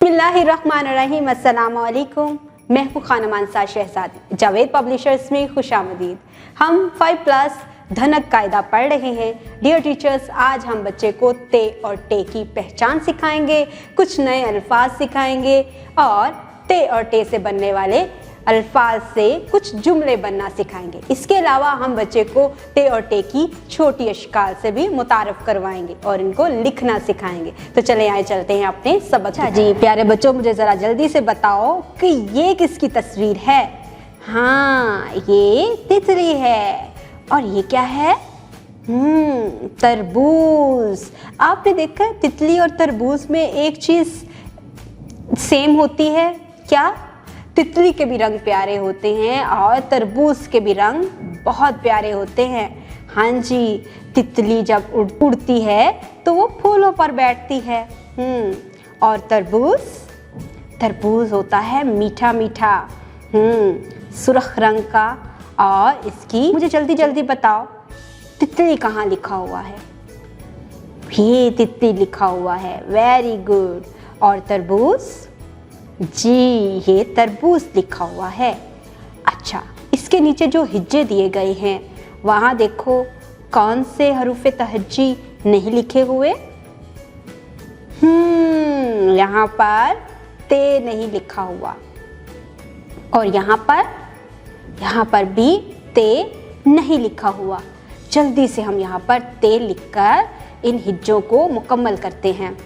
बिस्मिल्लाहिर्रहमानिर्रहीम, अस्सलाम वालेकुम। मैं हूँ खानम अंसार शहजादी। जावेद पब्लिशर्स में खुशामदीद। हम 5+ धनक कायदा पढ़ रहे हैं। डियर टीचर्स, आज हम बच्चे को ते और टे की पहचान सिखाएंगे, कुछ नए अल्फाज सिखाएंगे और ते और टे से बनने वाले अल्फाज से कुछ जुमले बनना सिखाएंगे। इसके अलावा हम बच्चे को ते और टे की छोटी अश्काल से भी मुतारफ़ करवाएंगे और इनको लिखना सिखाएंगे। तो चले आए चलते हैं अपने सबक। अच्छा जी प्यारे बच्चों, मुझे ज़रा जल्दी से बताओ कि ये किसकी तस्वीर है। हाँ, ये तितली है। और ये क्या है? तरबूज। आपने देखा है तितली और तरबूज में एक चीज़ सेम होती है क्या? तितली के भी रंग प्यारे होते हैं और तरबूज के भी रंग बहुत प्यारे होते हैं। हाँ जी, तितली जब उड़ती है तो वो फूलों पर बैठती है। और तरबूज होता है मीठा मीठा, सुर्ख रंग का। और इसकी मुझे जल्दी जल्दी बताओ, तितली कहाँ लिखा हुआ है? ये तितली लिखा हुआ है। Very good. और तरबूज? जी, ये तरबूज लिखा हुआ है। अच्छा, इसके नीचे जो हिज्जे दिए गए हैं वहाँ देखो, कौन से हरूफ तहज्जी नहीं लिखे हुए? यहाँ पर ते नहीं लिखा हुआ और यहाँ पर भी ते नहीं लिखा हुआ। जल्दी से हम यहाँ पर ते लिखकर इन हिज्जों को मुकम्मल करते हैं।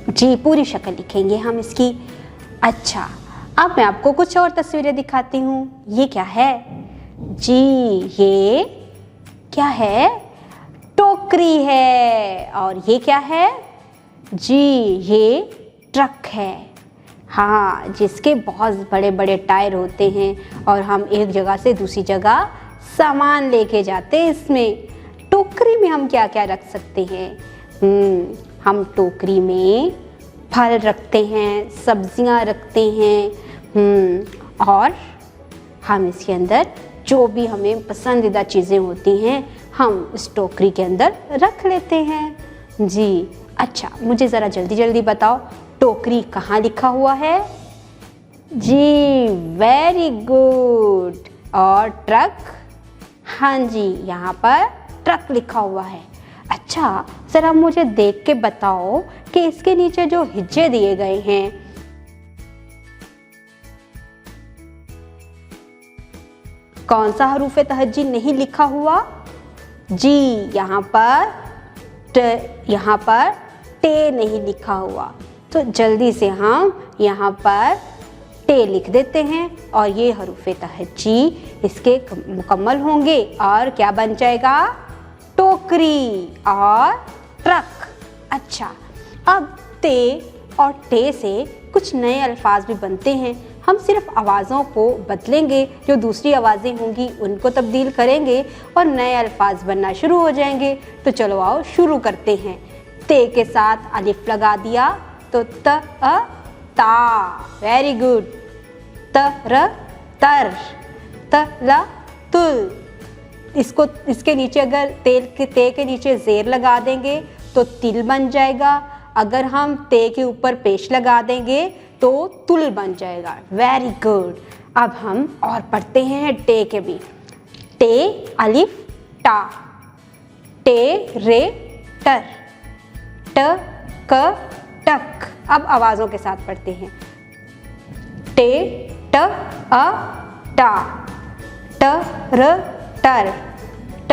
जी, पूरी शक्ल लिखेंगे हम इसकी। अच्छा, अब मैं आपको कुछ और तस्वीरें दिखाती हूँ। ये क्या है? जी, ये क्या है? टोकरी है। और ये क्या है? जी, ये ट्रक है। हाँ, जिसके बहुत बड़े बड़े टायर होते हैं और हम एक जगह से दूसरी जगह सामान लेके जाते हैं। इसमें टोकरी में हम क्या क्या रख सकते हैं? हम टोकरी में फल रखते हैं, सब्जियां रखते हैं, और हम इसके अंदर जो भी हमें पसंदीदा चीज़ें होती हैं हम इस टोकरी के अंदर रख लेते हैं। जी, अच्छा, मुझे ज़रा जल्दी जल्दी बताओ, टोकरी कहाँ लिखा हुआ है? जी, वेरी गुड। और ट्रक? हाँ जी, यहाँ पर ट्रक लिखा हुआ है। अच्छा, ज़रा मुझे देख के बताओ कि इसके नीचे जो हिज्जे दिए गए हैं कौन सा हरूफ तहज्जी नहीं लिखा हुआ? जी, यहाँ पर टे नहीं लिखा हुआ। तो जल्दी से हम यहाँ पर टे लिख देते हैं और ये हरूफ तहज्जी इसके मुकम्मल होंगे और क्या बन जाएगा? टोकरी और ट्रक। अच्छा, अब ते और टे से कुछ नए अल्फाज भी बनते हैं। हम सिर्फ आवाज़ों को बदलेंगे, जो दूसरी आवाज़ें होंगी उनको तब्दील करेंगे और नए अल्फाज बनना शुरू हो जाएंगे। तो चलो आओ शुरू करते हैं। ते के साथ अलिफ लगा दिया तो ता। Very good. तर, तुल। इसके नीचे अगर ते के नीचे ज़ेर लगा देंगे तो तिल बन जाएगा। अगर हम ते के ऊपर पेश लगा देंगे तो तुल बन जाएगा। Very good. अब हम और पढ़ते हैं टे के भी। टे अलिफ टा, टे रे टर, ट क टक। अब आवाज़ों के साथ पढ़ते हैं। टे ट अ टा, ट र टर, ट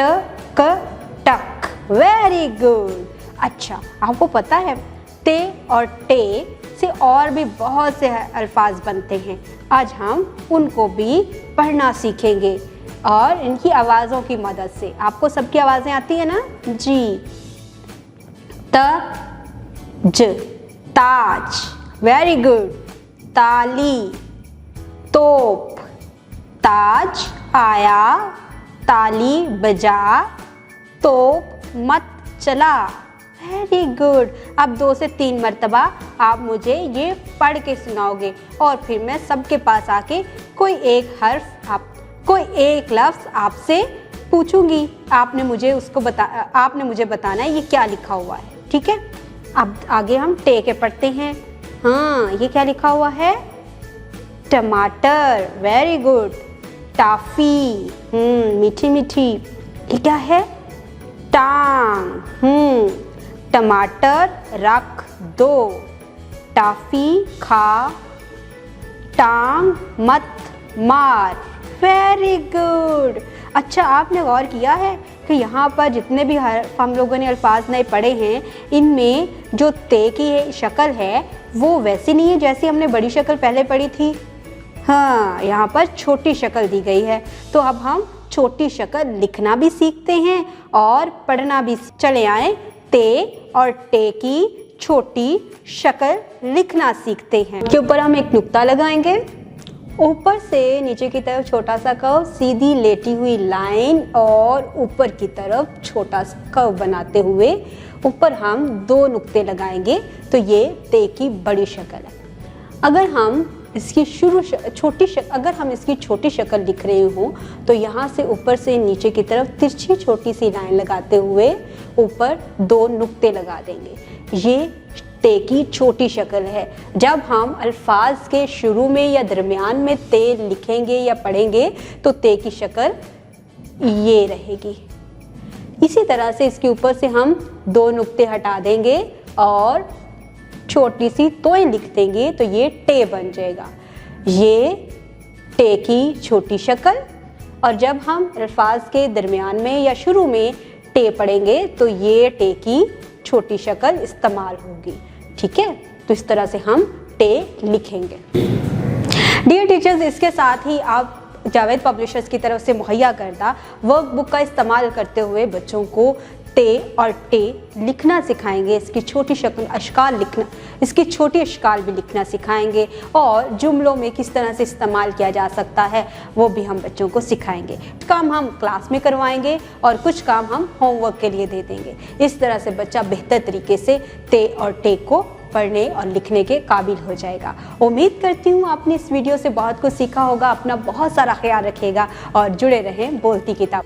क टक। Very good. अच्छा, आपको पता है ते और टे से और भी बहुत से अल्फाज बनते हैं। आज हम उनको भी पढ़ना सीखेंगे और इनकी आवाज़ों की मदद से। आपको सबकी आवाज़ें आती है ना? जी। ज, ताज। Very good. ताली, तोप। ताज आया, ताली बजा, तोप मत चला। Very good. अब 2 से 3 मरतबा आप मुझे ये पढ़ के सुनाओगे और फिर मैं सबके पास आके कोई एक लफ्ज़ आपसे पूछूंगी। आपने मुझे बताना है ये क्या लिखा हुआ है। ठीक है? अब आगे हम टे के पढ़ते हैं। हाँ, ये क्या लिखा हुआ है? टमाटर, वेरी गुड। टाफी, मीठी मीठी। ये क्या है? टांग, टमाटर रख दो। टाफी खा, टांग मत मार। Very good. अच्छा, आपने गौर किया है कि यहाँ पर जितने भी हम लोगों ने अल्फाज नए पढ़े हैं, इनमें जो ते की शक्ल है वो वैसी नहीं है जैसी हमने बड़ी शक्ल पहले पढ़ी थी। हाँ, यहाँ पर छोटी शक्ल दी गई है। तो अब हम छोटी शक्ल लिखना भी सीखते हैं और पढ़ना भी। चले आए, ते और टे की छोटी शक्ल लिखना सीखते हैं। के ऊपर हम एक नुक्ता लगाएंगे। ऊपर से नीचे की तरफ छोटा सा कर्व, सीधी लेटी हुई लाइन और ऊपर की तरफ छोटा सा कर्व बनाते हुए ऊपर हम 2 नुक्ते लगाएंगे। तो ये ते की बड़ी शक्ल है। अगर हम इसकी अगर हम इसकी छोटी शक्ल लिख रहे हों तो यहाँ से ऊपर से नीचे की तरफ तिरछी छोटी सी लाइन लगाते हुए ऊपर 2 नुक्ते लगा देंगे। ये ते की छोटी शक्ल है। जब हम अल्फाज के शुरू में या दरमियान में ते लिखेंगे या पढ़ेंगे तो ते की शक्ल ये रहेगी। इसी तरह से इसके ऊपर से हम 2 नुक्ते हटा देंगे और छोटी सी तोय लिख देंगे तो ये टे बन जाएगा। ये टे की छोटी शक्ल। और जब हम अल्फाज के दरमियान में या शुरू में टे पढ़ेंगे तो ये टे की छोटी शक्ल इस्तेमाल होगी। ठीक है, तो इस तरह से हम टे लिखेंगे। डियर टीचर्स, इसके साथ ही आप जावेद पब्लिशर्स की तरफ से मुहैया करदा वर्कबुक का इस्तेमाल करते हुए बच्चों को ते और टे लिखना सिखाएंगे। इसकी छोटी शक्ल अश्काल लिखना, इसकी छोटी अश्काल भी लिखना सिखाएंगे और जुमलों में किस तरह से इस्तेमाल किया जा सकता है वो भी हम बच्चों को सिखाएंगे। काम हम क्लास में करवाएंगे और कुछ काम हम होमवर्क के लिए दे देंगे। इस तरह से बच्चा बेहतर तरीके से ते और टे को पढ़ने और लिखने के काबिल हो जाएगा। उम्मीद करती हूँ आपने इस वीडियो से बहुत कुछ सीखा होगा। अपना बहुत सारा ख्याल रखिएगा और जुड़े रहें बोलती किताब।